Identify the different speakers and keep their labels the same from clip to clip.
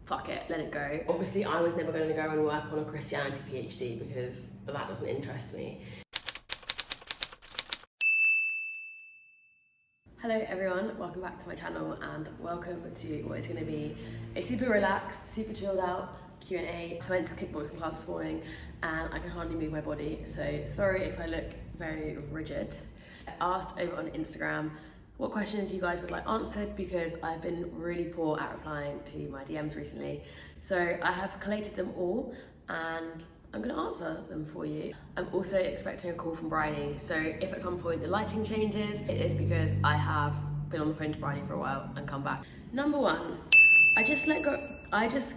Speaker 1: fuck it, let it go. Obviously, I was never going to go and work on a Christianity PhD because that doesn't interest me. Hello everyone, welcome back to my channel and welcome to what is going to be a super relaxed, super chilled out Q&A. I went to kickboxing class this morning and I can hardly move my body, so sorry if I look very rigid. I asked over on Instagram what questions you guys would like answered because I've been really poor at replying to my DMs recently. So I have collated them all and I'm going to answer them for you. I'm also expecting a call from Bryony, so if at some point the lighting changes, it is because I have been on the phone to Bryony for a while and come back. Number one, I just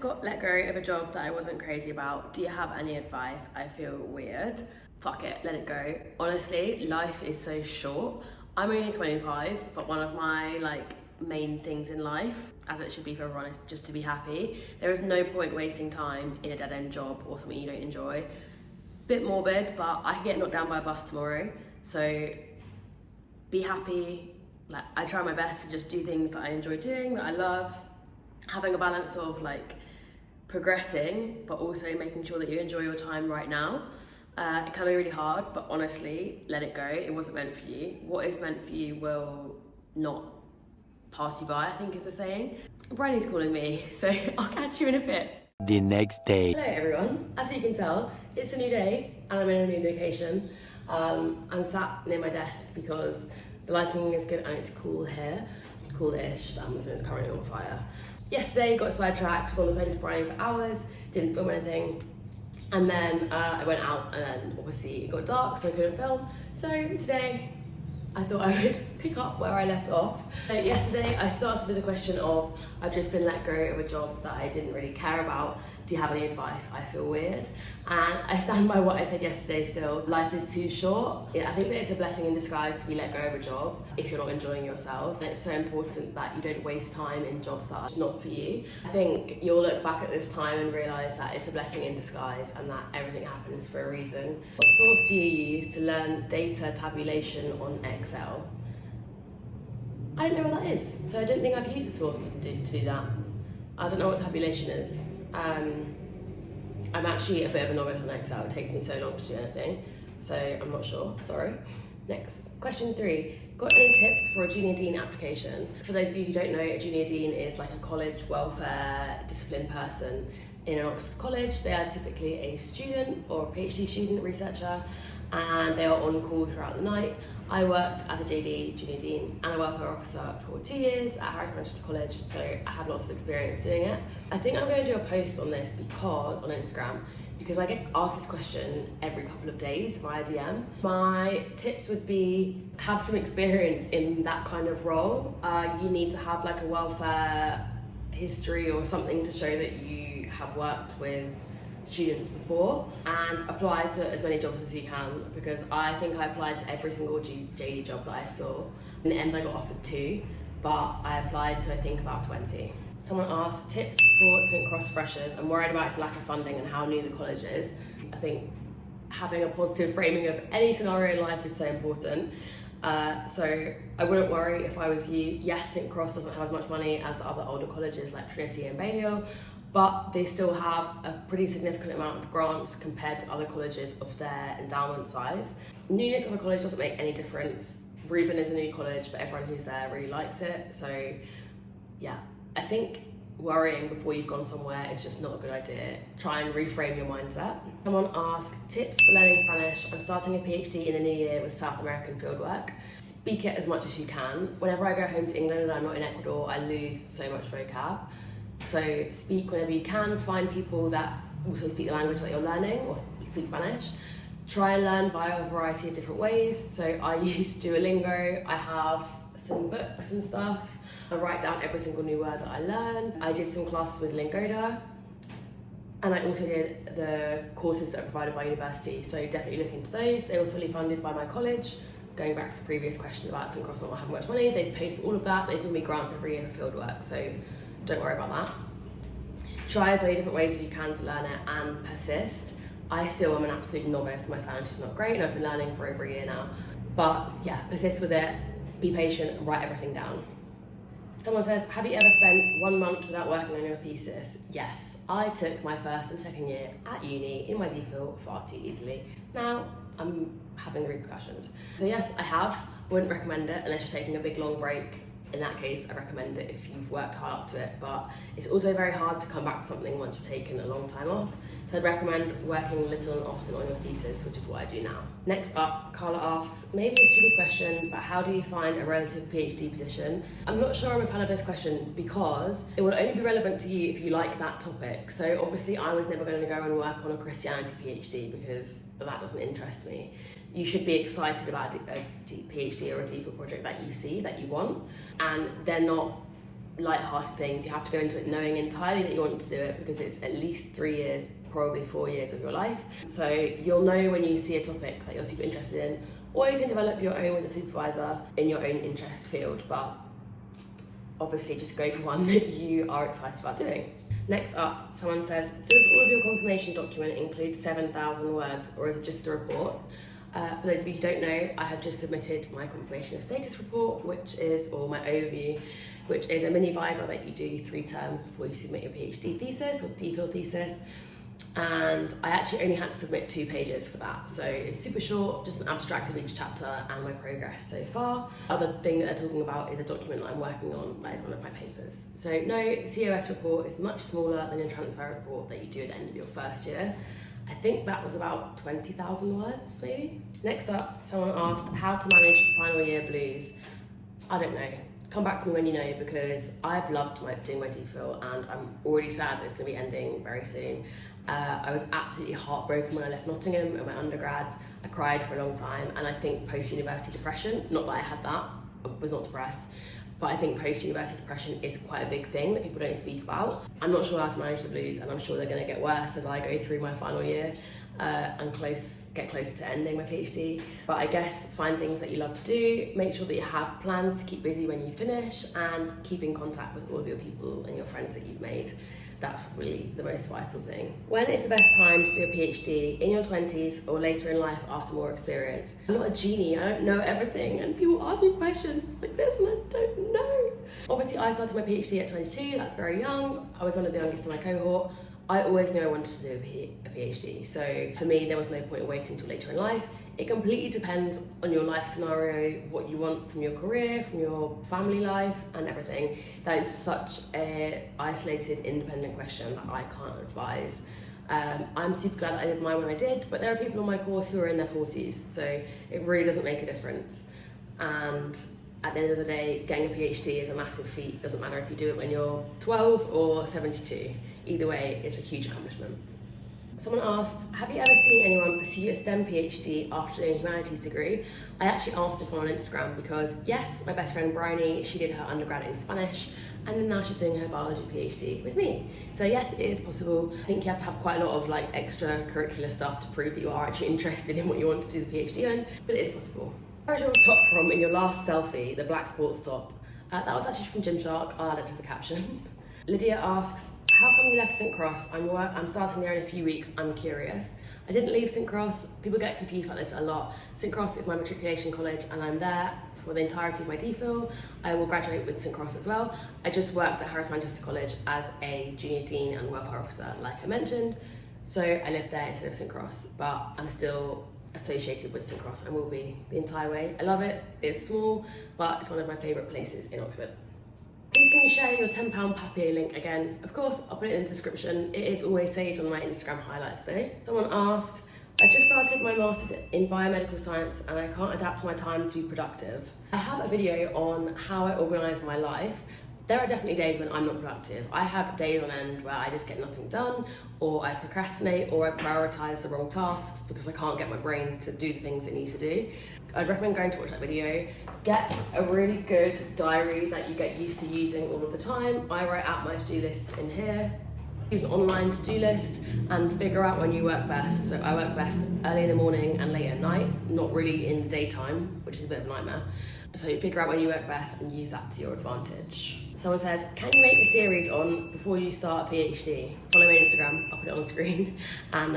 Speaker 1: got let go of a job that I wasn't crazy about. Do you have any advice? I feel weird. Fuck it, let it go. Honestly, life is so short. I'm only 25, but one of my main things in life, as it should be for everyone, is just to be happy. There is no point wasting time in a dead-end job or something you don't enjoy. Bit morbid, but I could get knocked down by a bus tomorrow, so be happy. I try my best to just do things that I enjoy doing, that I love, having a balance of progressing but also making sure that you enjoy your time right now. It can be really hard, but honestly, let it go. It wasn't meant for you. What is meant for you will not pass you by, I think is the saying. Bryony's calling me, so I'll catch you in a bit.
Speaker 2: The next day.
Speaker 1: Hello everyone. As you can tell, it's a new day and I'm in a new location. I'm sat near my desk because the lighting is good and it's cool here. Cool-ish, the Amazon is currently on fire. Yesterday, got sidetracked, was on the phone to Bryony for hours, didn't film anything. And then I went out and then obviously it got dark, so I couldn't film. So today, I thought I would pick up where I left off. So yesterday I started with the question of, I've just been let go of a job that I didn't really care about. Do you have any advice? I feel weird. And I stand by what I said yesterday still. Life is too short. Yeah, I think that it's a blessing in disguise to be let go of a job if you're not enjoying yourself. And it's so important that you don't waste time in jobs that are not for you. I think you'll look back at this time and realise that it's a blessing in disguise and that everything happens for a reason. What source do you use to learn data tabulation on Excel? I don't know what that is, so I don't think I've used a source to do that. I don't know what tabulation is. I'm actually a bit of a novice on Excel. It takes me so long to do anything, so I'm not sure, sorry. Next, question 3. Got any tips for a junior dean application? For those of you who don't know, a junior dean is like a college welfare discipline person in an Oxford college. They are typically a student or a PhD student researcher, and they are on call throughout the night. I worked as a JD, junior dean, and a welfare officer for 2 years at Harris Manchester College, so I have lots of experience doing it. I think I'm going to do a post on this on Instagram, because I get asked this question every couple of days via DM. My tips would be, have some experience in that kind of role. You need to have a welfare history or something to show that you have worked with students before, and apply to as many jobs as you can, because I think I applied to every single JD job that I saw. In the end I got offered 2, but I applied to I think about 20. Someone asked, tips for St Cross freshers. I'm worried about its lack of funding and how new the college is. I think having a positive framing of any scenario in life is so important. So I wouldn't worry if I was you. Yes, St Cross doesn't have as much money as the other older colleges like Trinity and Balliol, but they still have a pretty significant amount of grants compared to other colleges of their endowment size. Newness of a college doesn't make any difference. Reuben is a new college, but everyone who's there really likes it. So yeah, I think worrying before you've gone somewhere is just not a good idea. Try and reframe your mindset. Someone asked, tips for learning Spanish. I'm starting a PhD in the new year with South American fieldwork. Speak it as much as you can. Whenever I go home to England and I'm not in Ecuador, I lose so much vocab. So speak whenever you can. Find people that also speak the language that you're learning or speak Spanish. Try and learn via a variety of different ways. So I use Duolingo. I have some books and stuff. I write down every single new word that I learn. I did some classes with Lingoda, and I also did the courses that are provided by university, so definitely look into those. They were fully funded by my college. Going back to the previous question about St Cross not having much money, they've paid for all of that. They've given me grants every year for fieldwork, so don't worry about that. Try as many different ways as you can to learn it and persist. I still am an absolute novice. My Spanish is not great and I've been learning for over a year now. But yeah, persist with it, be patient and write everything down. Someone says, have you ever spent 1 month without working on your thesis? Yes, I took my first and second year at uni in my DPhil far too easily. Now I'm having repercussions. So yes, I have. Wouldn't recommend it unless you're taking a big long break. In that case, I recommend it if you've worked hard up to it, but it's also very hard to come back to something once you've taken a long time off. So I'd recommend working little and often on your thesis, which is what I do now. Next up, Carla asks, maybe a stupid question, but how do you find a relative PhD position? I'm not sure I'm a fan of this question because it will only be relevant to you if you like that topic. So obviously I was never going to go and work on a Christianity PhD because that doesn't interest me. You should be excited about a PhD or a DPhil project that you see, that you want, and they're not light-hearted things. You have to go into it knowing entirely that you want to do it because it's at least 3 years, probably 4 years of your life. So you'll know when you see a topic that you're super interested in, or you can develop your own with a supervisor in your own interest field, but obviously just go for one that you are excited about doing. Next up, someone says, does all of your confirmation document include 7,000 words, or is it just the report? For those of you who don't know, I have just submitted my confirmation of status report, or my overview, which is a mini viva that you do 3 terms before you submit your PhD thesis or DPhil thesis. And I actually only had to submit 2 pages for that. So it's super short, just an abstract of each chapter and my progress so far. Other thing that they're talking about is a document that I'm working on, that is one of my papers. So no, the COS report is much smaller than your transfer report that you do at the end of your first year. I think that was about 20,000 words, maybe. Next up, someone asked how to manage final year blues. I don't know. Come back to me when you know, because I've loved doing my DPhil and I'm already sad that it's going to be ending very soon. I was absolutely heartbroken when I left Nottingham in my undergrad. I cried for a long time, and I think post-university depression, not that I had that, I was not depressed, but I think post-university depression is quite a big thing that people don't speak about. I'm not sure how to manage the blues, and I'm sure they're going to get worse as I go through my final year and get closer to ending my PhD. But I guess find things that you love to do, make sure that you have plans to keep busy when you finish, and keep in contact with all of your people and your friends that you've made. That's probably the most vital thing. When is the best time to do a PhD? In your 20s or later in life after more experience? I'm not a genie, I don't know everything, and people ask me questions like this and I don't know. Obviously I started my PhD at 22, that's very young. I was one of the youngest in my cohort. I always knew I wanted to do a PhD, so for me there was no point in waiting until later in life. It completely depends on your life scenario, what you want from your career, from your family life and everything. That is such an isolated, independent question that I can't advise. I'm super glad that I did mine when I did, but there are people on my course who are in their 40s, so it really doesn't make a difference. And at the end of the day, getting a PhD is a massive feat. It doesn't matter if you do it when you're 12 or 72. Either way, it's a huge accomplishment. Someone asked, have you ever seen anyone pursue a STEM PhD after doing a humanities degree? I actually asked this one on Instagram because yes, my best friend Bryony, she did her undergrad in Spanish, and then now she's doing her biology PhD with me. So yes, it is possible. I think you have to have quite a lot of extracurricular stuff to prove that you are actually interested in what you want to do the PhD in, but it is possible. Where is your top from in your last selfie, the black sports top? That was actually from Gymshark, I'll add it to the caption. Lydia asks, how come you left St Cross? I'm starting there in a few weeks, I'm curious. I didn't leave St Cross, people get confused about this a lot. St Cross is my matriculation college and I'm there for the entirety of my DPhil. I will graduate with St Cross as well. I just worked at Harris Manchester College as a junior dean and welfare officer, like I mentioned. So I lived there instead of St Cross, but I'm still associated with St Cross and will be the entire way. I love it, it's small, but it's one of my favourite places in Oxford. Please can you share your £10 papier link again? Of course, I'll put it in the description. It is always saved on my Instagram highlights though. Someone asked, I just started my master's in biomedical science and I can't adapt my time to be productive. I have a video on how I organise my life. There are definitely days when I'm not productive. I have days on end where I just get nothing done, or I procrastinate, or I prioritise the wrong tasks because I can't get my brain to do the things it needs to do. I'd recommend going to watch that video. Get a really good diary that you get used to using all of the time. I write out my to-do lists in here. Use an online to-do list and figure out when you work best. So I work best early in the morning and late at night, not really in the daytime, which is a bit of a nightmare. So you figure out when you work best and use that to your advantage. Someone says, can you make a series on before you start a PhD? Follow my Instagram, I'll put it on the screen. And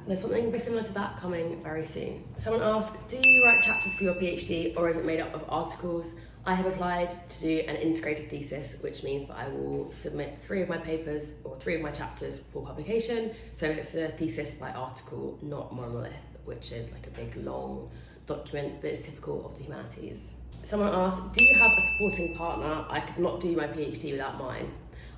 Speaker 1: there's something very similar to that coming very soon. Someone asked, do you write chapters for your PhD or is it made up of articles? I have applied to do an integrated thesis, which means that I will submit 3 of my papers or 3 of my chapters for publication. So it's a thesis by article, not monolith, which is like a big long document that is typical of the humanities. Someone asked, do you have a supporting partner? I could not do my PhD without mine.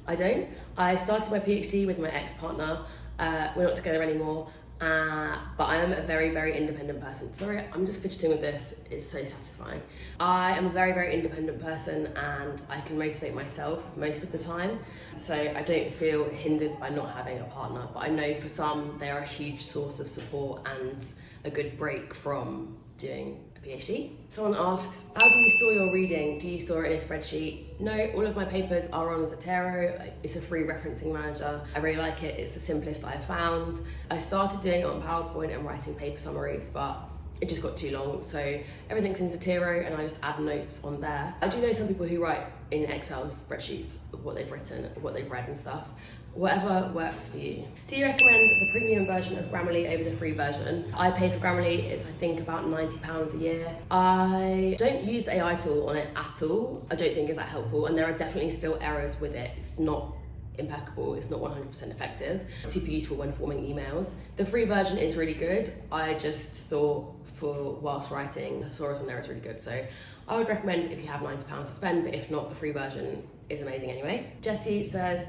Speaker 1: I don't. I started my PhD with my ex-partner. We're not together anymore. But I am a very, very independent person. Sorry, I'm just fidgeting with this. It's so satisfying. I am a very, very independent person and I can motivate myself most of the time. So I don't feel hindered by not having a partner. But I know for some, they are a huge source of support and a good break from doing a PhD. Someone asks, how do you store your reading? Do you store it in a spreadsheet? No, all of my papers are on Zotero. It's a free referencing manager. I really like it. It's the simplest I've found. I started doing it on PowerPoint and writing paper summaries, but it just got too long. So everything's in Zotero and I just add notes on there. I do know some people who write in Excel spreadsheets of what they've written, what they've read and stuff. Whatever works for you. Do you recommend the premium version of Grammarly over the free version? I pay for Grammarly, it's I think about £90 a year. I don't use the AI tool on it at all. I don't think it's that helpful and there are definitely still errors with it. It's not impeccable, it's not 100% effective. Super useful when forming emails. The free version is really good. I just thought for whilst writing, the thesaurus on there is really good. So I would recommend if you have £90 to spend, but if not, the free version is amazing anyway. Jessie says,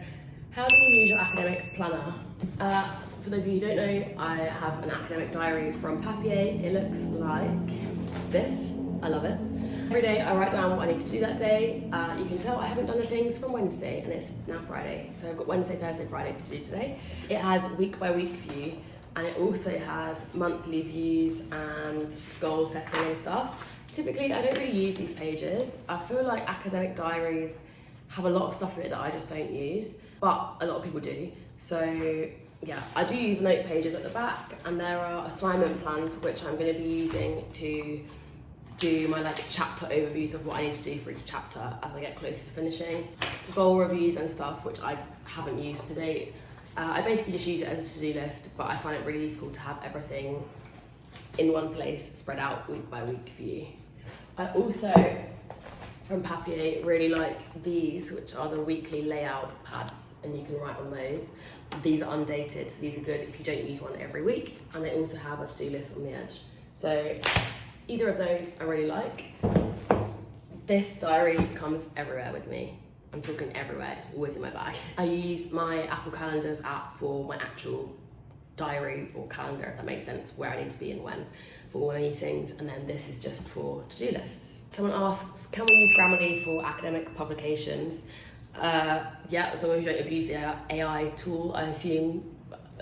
Speaker 1: how do you use your academic planner? For those of you who don't know, I have an academic diary from Papier. It looks like this. I love it. Every day I write down what I need to do that day. You can tell I haven't done the things from Wednesday and it's now Friday. So I've got Wednesday, Thursday, Friday to do today. It has week by week view and it also has monthly views and goal setting and stuff. Typically I don't really use these pages. I feel like academic diaries have a lot of stuff in it that I just don't use, but a lot of people do. So yeah, I do use note pages at the back and there are assignment plans which I'm going to be using to do my chapter overviews of what I need to do for each chapter as I get closer to finishing. Goal reviews and stuff which I haven't used to date. I basically just use it as a to-do list, but I find it really useful to have everything in one place, spread out week by week view. I also, from Papier, really like these, which are the weekly layout pads, and you can write on those. These are undated, so these are good if you don't use one every week, and they also have a to-do list on the edge. So either of those I really like. This diary comes everywhere with me. I'm talking everywhere, it's always in my bag. I use my Apple Calendars app for my actual diary or calendar, if that makes sense, where I need to be and when for all my meetings, and then this is just for to-do lists. Someone asks, can we use Grammarly for academic publications? Yeah, as long as you don't abuse the AI tool, I assume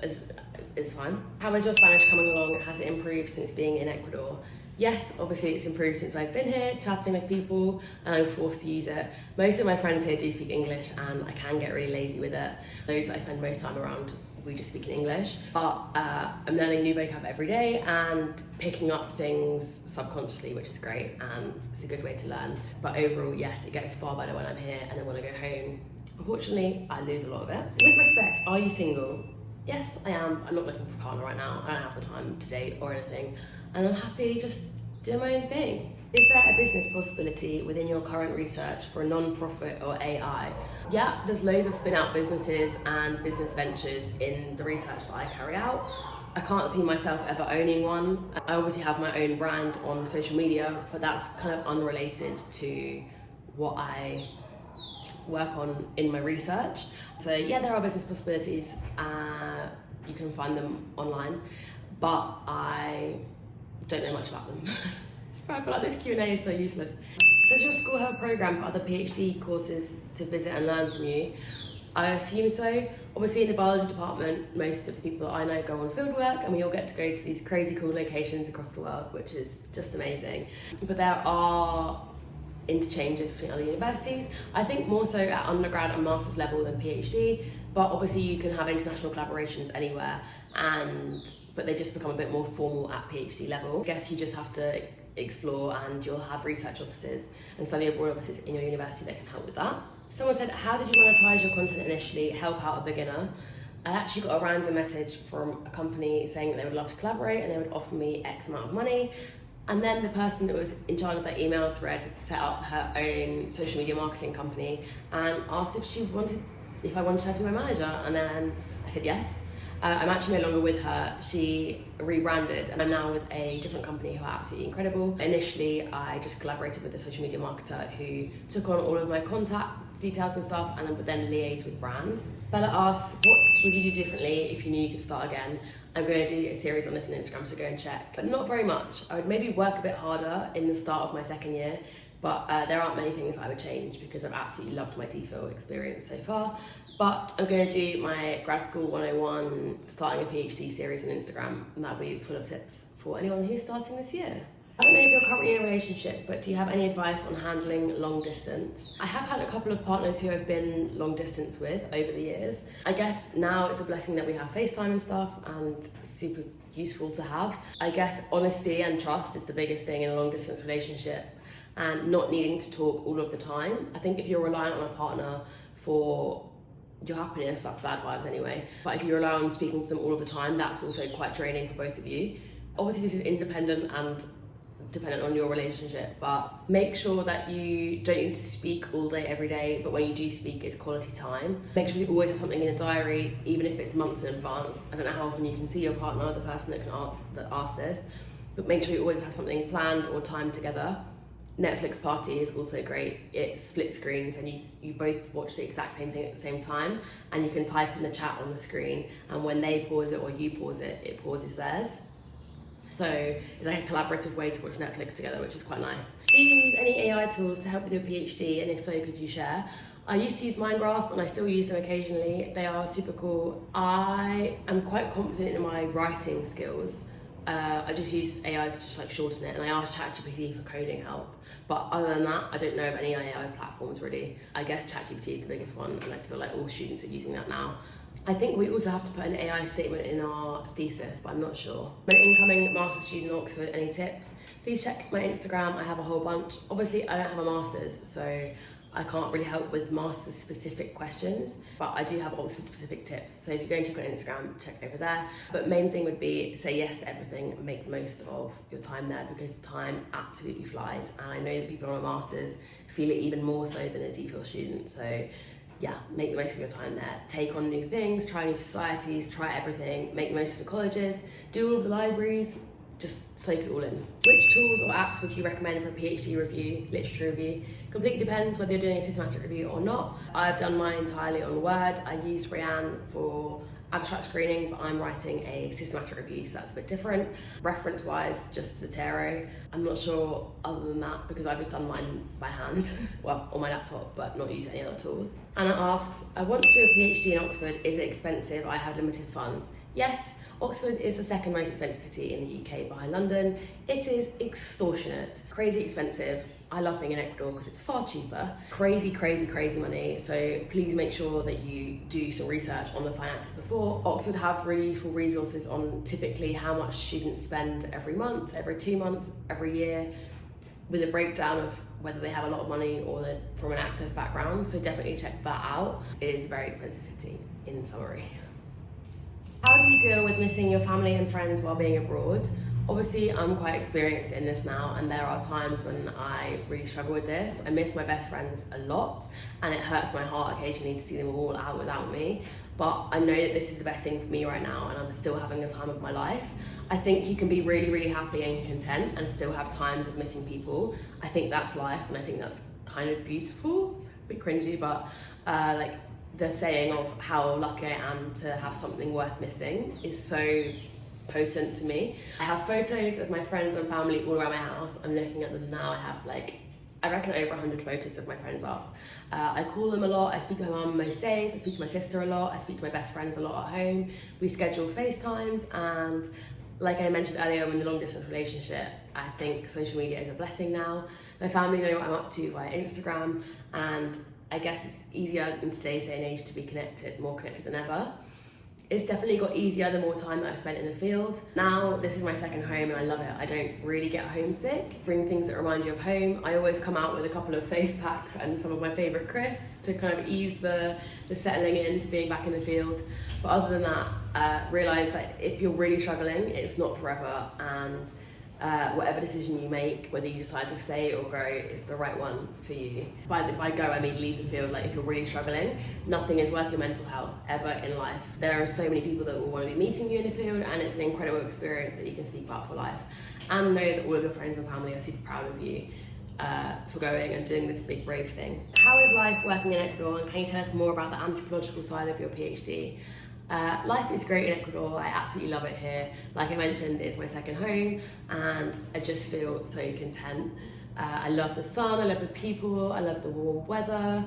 Speaker 1: is fine. How is your Spanish coming along? Has it improved since being in Ecuador? Yes, obviously it's improved since I've been here, chatting with people, and I'm forced to use it. Most of my friends here do speak English, and I can get really lazy with it. Those I spend most time around, we just speak in English. But I'm learning new vocab every day and picking up things subconsciously, which is great, and it's a good way to learn. But overall, yes, it gets far better when I'm here, and then when I go home, unfortunately, I lose a lot of it. With respect, are you single? Yes, I am. I'm not looking for a partner right now. I don't have the time to date or anything. And I'm happy just doing my own thing. Is there a business possibility within your current research for a non-profit or AI? Yeah, there's loads of spin-out businesses and business ventures in the research that I carry out. I can't see myself ever owning one. I obviously have my own brand on social media, but that's kind of unrelated to what I work on in my research. So yeah, there are business possibilities. You can find them online, but I don't know much about them. Sorry, I feel like this Q&A is so useless. Does your school have a programme for other PhD courses to visit and learn from you? I assume so. Obviously in the biology department, most of the people that I know go on fieldwork and we all get to go to these crazy cool locations across the world, which is just amazing. But there are interchanges between other universities. I think more so at undergrad and master's level than PhD, but obviously you can have international collaborations anywhere, but they just become a bit more formal at PhD level. I guess you just have to explore, and you'll have research offices and study abroad offices in your university that can help with that. Someone said, how did you monetize your content initially, help out a beginner? I actually got a random message from a company saying that they would love to collaborate and they would offer me X amount of money. And then the person that was in charge of that email thread set up her own social media marketing company and asked if I wanted her to be my manager, and then I said yes. I'm actually no longer with her. She rebranded and I'm now with a different company who are absolutely incredible. Initially, I just collaborated with a social media marketer who took on all of my contact details and stuff and then liaised with brands. Bella asks, what would you do differently if you knew you could start again? I'm going to do a series on this on Instagram, so go and check. But not very much. I would maybe work a bit harder in the start of my second year, but there aren't many things I would change because I've absolutely loved my DPhil experience so far. But I'm going to do my grad school 101 starting a PhD series on Instagram, and that'll be full of tips for anyone who's starting this year. I don't know if you're currently in a relationship, but do you have any advice on handling long distance? I have had a couple of partners who I've been long distance with over the years. I guess now it's a blessing that we have FaceTime and stuff, and super useful to have. I guess honesty and trust is the biggest thing in a long distance relationship, and not needing to talk all of the time. I think if you're reliant on a partner for your happiness, that's bad vibes anyway. But if you rely on speaking to them all of the time, that's also quite draining for both of you. Obviously this is independent and dependent on your relationship, but make sure that you don't need to speak all day every day, but when you do speak, it's quality time. Make sure you always have something in a diary, even if it's months in advance. I don't know how often you can see your partner, the person that asks this, but make sure you always have something planned or timed together. Netflix party is also great. It's split screens and you both watch the exact same thing at the same time, and you can type in the chat on the screen, and when they pause it or you pause it, it pauses theirs. So it's like a collaborative way to watch Netflix together, which is quite nice. Do you use any AI tools to help with your PhD, and if so, could you share? I used to use Mindgrasp and I still use them occasionally. They are super cool. I am quite confident in my writing skills. I just use AI to just like shorten it, and I asked ChatGPT for coding help. But other than that, I don't know of any AI platforms really. I guess ChatGPT is the biggest one, and I feel like all students are using that now. I think we also have to put an AI statement in our thesis, but I'm not sure. I'm an incoming master's student at Oxford. Any tips? Please check my Instagram. I have a whole bunch. Obviously, I don't have a master's, so I can't really help with master's specific questions, but I do have Oxford specific tips. So if you go and check on Instagram, check over there. But main thing would be say yes to everything and make the most of your time there, because time absolutely flies. And I know that people on a master's feel it even more so than a DPhil student. So yeah, make the most of your time there. Take on new things, try new societies, try everything, make the most of the colleges, do all of the libraries, just soak it all in. Which tools or apps would you recommend for a PhD review, literature review? Completely depends whether you're doing a systematic review or not. I've done mine entirely on Word. I use Rianne for abstract screening, but I'm writing a systematic review, so that's a bit different. Reference-wise, just Zotero. I'm not sure other than that, because I've just done mine by hand, well, on my laptop, but not used any other tools. Anna asks, I want to do a PhD in Oxford. Is it expensive? I have limited funds. Yes, Oxford is the second most expensive city in the UK behind London. It is extortionate, crazy expensive. I love being in Ecuador because it's far cheaper. Crazy, crazy, crazy money. So please make sure that you do some research on the finances before. Oxford have really useful resources on typically how much students spend every month, every 2 months, every year, with a breakdown of whether they have a lot of money or they're from an access background. So definitely check that out. It is a very expensive city, in summary. How do you deal with missing your family and friends while being abroad? Obviously, I'm quite experienced in this now, and there are times when I really struggle with this. I miss my best friends a lot, and it hurts my heart occasionally to see them all out without me. But I know that this is the best thing for me right now, and I'm still having the time of my life. I think you can be really, really happy and content and still have times of missing people. I think that's life, and I think that's kind of beautiful. It's a bit cringy, but like the saying of how lucky I am to have something worth missing is so potent to me. I have photos of my friends and family all around my house. I'm looking at them now. I have I reckon over 100 photos of my friends up. I call them a lot. I speak to my mum most days. I speak to my sister a lot. I speak to my best friends a lot at home. We schedule FaceTimes, and like I mentioned earlier, I'm in a long distance relationship. I think social media is a blessing now. My family know what I'm up to via Instagram, and I guess it's easier in today's day and age to be connected, more connected than ever. It's definitely got easier the more time that I've spent in the field. Now, this is my second home and I love it. I don't really get homesick. Bring things that remind you of home. I always come out with a couple of face packs and some of my favourite crisps to kind of ease the settling in to being back in the field. But other than that, realise that if you're really struggling, it's not forever. And whatever decision you make, whether you decide to stay or go, is the right one for you. By go, I mean leave the field. Like if you're really struggling, nothing is worth your mental health ever in life. There are so many people that will want to be meeting you in the field, and it's an incredible experience that you can speak about for life. And know that all of your friends and family are super proud of you for going and doing this big brave thing. How is life working in Ecuador, and can you tell us more about the anthropological side of your PhD? Life is great in Ecuador. I absolutely love it here. Like I mentioned, it's my second home and I just feel so content. I love the sun, I love the people, I love the warm weather.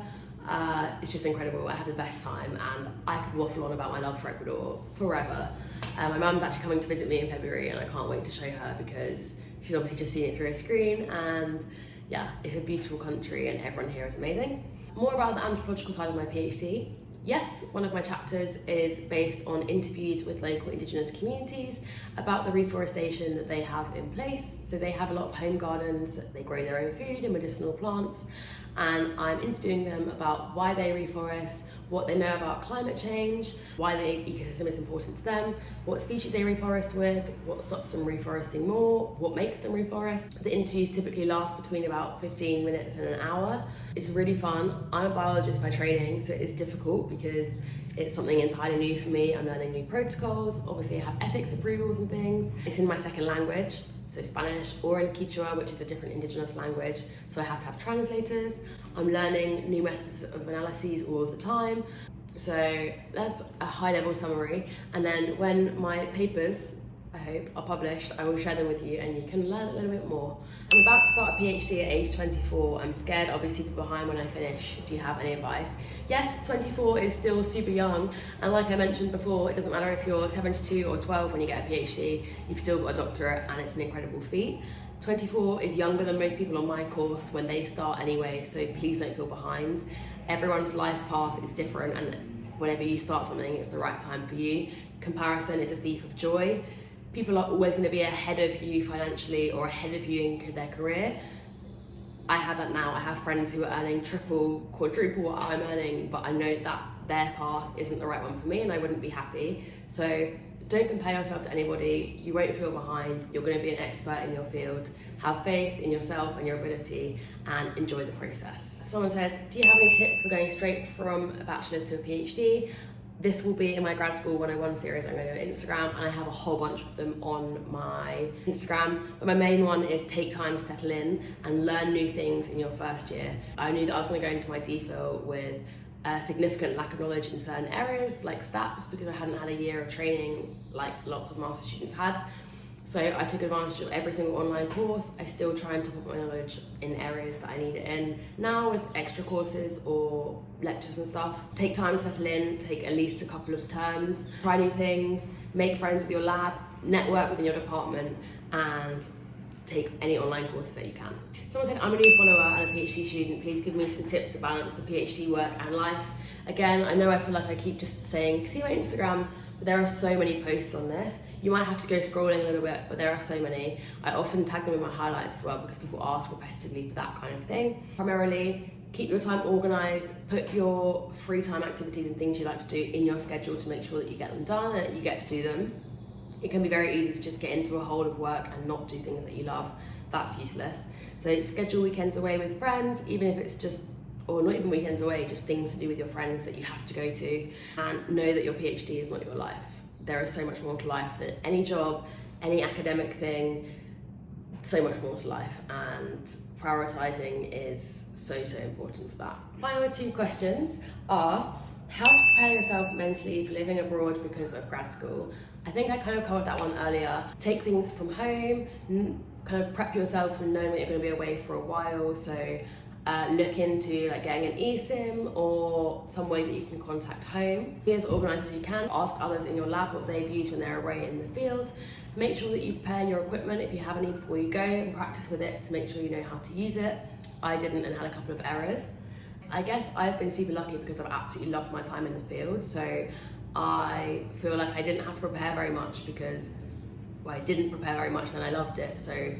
Speaker 1: It's just incredible. I have the best time, and I could waffle on about my love for Ecuador forever. My mum's actually coming to visit me in February, and I can't wait to show her because she's obviously just seen it through a screen, and yeah, it's a beautiful country and everyone here is amazing. More about the anthropological side of my PhD. Yes, one of my chapters is based on interviews with local Indigenous communities about the reforestation that they have in place. So they have a lot of home gardens, they grow their own food and medicinal plants, and I'm interviewing them about why they reforest, what they know about climate change, why the ecosystem is important to them, what species they reforest with, what stops them reforesting more, what makes them reforest. The interviews typically last between about 15 minutes and an hour. It's really fun. I'm a biologist by training, so it is difficult because it's something entirely new for me. I'm learning new protocols. Obviously I have ethics approvals and things. It's in my second language, so Spanish, or in Quechua, which is a different indigenous language, so I have to have translators. I'm learning new methods of analyses all of the time. So that's a high level summary. And then when my papers, I hope, are published, I will share them with you and you can learn a little bit more. I'm about to start a PhD at age 24. I'm scared I'll be super behind when I finish. Do you have any advice? Yes, 24 is still super young. And like I mentioned before, it doesn't matter if you're 72 or 12 when you get a PhD, you've still got a doctorate and it's an incredible feat. 24 is younger than most people on my course when they start anyway, so please don't feel behind. Everyone's life path is different, and whenever you start something, it's the right time for you. Comparison is a thief of joy. People are always going to be ahead of you financially or ahead of you in their career. I have that now. I have friends who are earning triple, quadruple what I'm earning, but I know that their path isn't the right one for me and I wouldn't be happy. So don't compare yourself to anybody. You won't feel behind. You're going to be an expert in your field. Have faith in yourself and your ability and enjoy the process. Someone says, do you have any tips for going straight from a bachelor's to a PhD? This will be in my grad school 101 series I'm going to do on Instagram, and I have a whole bunch of them on my Instagram. But my main one is take time to settle in and learn new things in your first year. I knew that I was going to go into my DPhil with a significant lack of knowledge in certain areas like stats, because I hadn't had a year of training like lots of master's students had. So I took advantage of every single online course. I still try and top up my knowledge in areas that I need it in. Now with extra courses or lectures and stuff, take time to settle in, take at least a couple of terms, try new things, make friends with your lab, network within your department, and take any online courses that you can. Someone said, I'm a new follower and a PhD student. Please give me some tips to balance the PhD work and life. Again, I know I feel like I keep just saying, see my Instagram, but there are so many posts on this. You might have to go scrolling a little bit, but there are so many. I often tag them in my highlights as well because people ask repetitively for that kind of thing. Primarily, keep your time organised, put your free time activities and things you like to do in your schedule to make sure that you get them done and that you get to do them. It can be very easy to just get into a hole of work and not do things that you love. That's useless. So schedule weekends away with friends, even if it's just, or not even weekends away, just things to do with your friends that you have to go to, and know that your PhD is not your life. There is so much more to life than any job, any academic thing, so much more to life, and prioritising is so important for that. Final two questions are, how to prepare yourself mentally for living abroad because of grad school? I think I kind of covered that one earlier. Take things from home, kind of prep yourself and knowing that you're going to be away for a while, so look into like getting an eSIM or some way that you can contact home. Be as organised as you can. Ask others in your lab what they've used when they're away in the field. Make sure that you prepare your equipment if you have any before you go, and practice with it to make sure you know how to use it. I didn't and had a couple of errors. I guess I've been super lucky because I've absolutely loved my time in the field, so I feel like I didn't have to prepare very much because, well, I didn't prepare very much and I loved it. So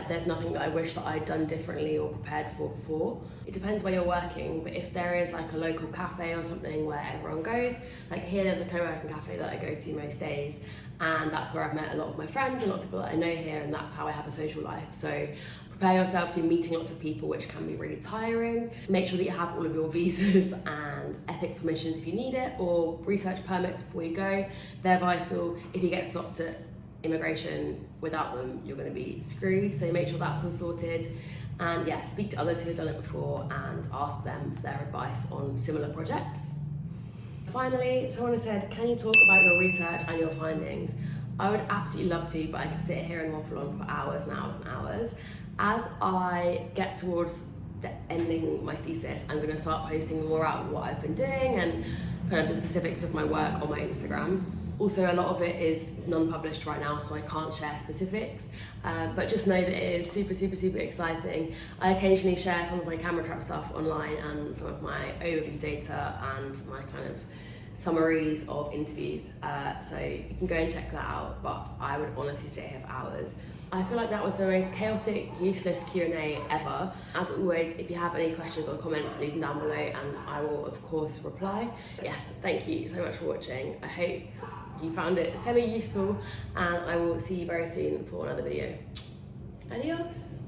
Speaker 1: There's nothing that I wish that I'd done differently or prepared for before. It depends where you're working, but if there is like a local cafe or something where everyone goes, like here there's a co-working cafe that I go to most days, and that's where I've met a lot of my friends, a lot of people that I know here, and that's how I have a social life. So prepare yourself to meeting lots of people, which can be really tiring. Make sure that you have all of your visas and ethics permissions if you need it, or research permits before you go. They're vital. If you get stopped at immigration without them, you're going to be screwed. So make sure that's all sorted. And yeah, speak to others who have done it before and ask them for their advice on similar projects. Finally, someone has said, can you talk about your research and your findings? I would absolutely love to, but I could sit here and waffle on for hours and hours and hours. As I get towards the ending my thesis, I'm going to start posting more out what I've been doing and kind of the specifics of my work on my Instagram. Also, a lot of it is non-published right now, so I can't share specifics, but just know that it is super, super, super exciting. I occasionally share some of my camera trap stuff online and some of my overview data and my kind of summaries of interviews, so you can go and check that out, but I would honestly stay here for hours. I feel like that was the most chaotic, useless Q&A ever. As always, if you have any questions or comments, leave them down below and I will of course reply. Yes, thank you so much for watching. I hope you found it semi-useful, and I will see you very soon for another video. Adios!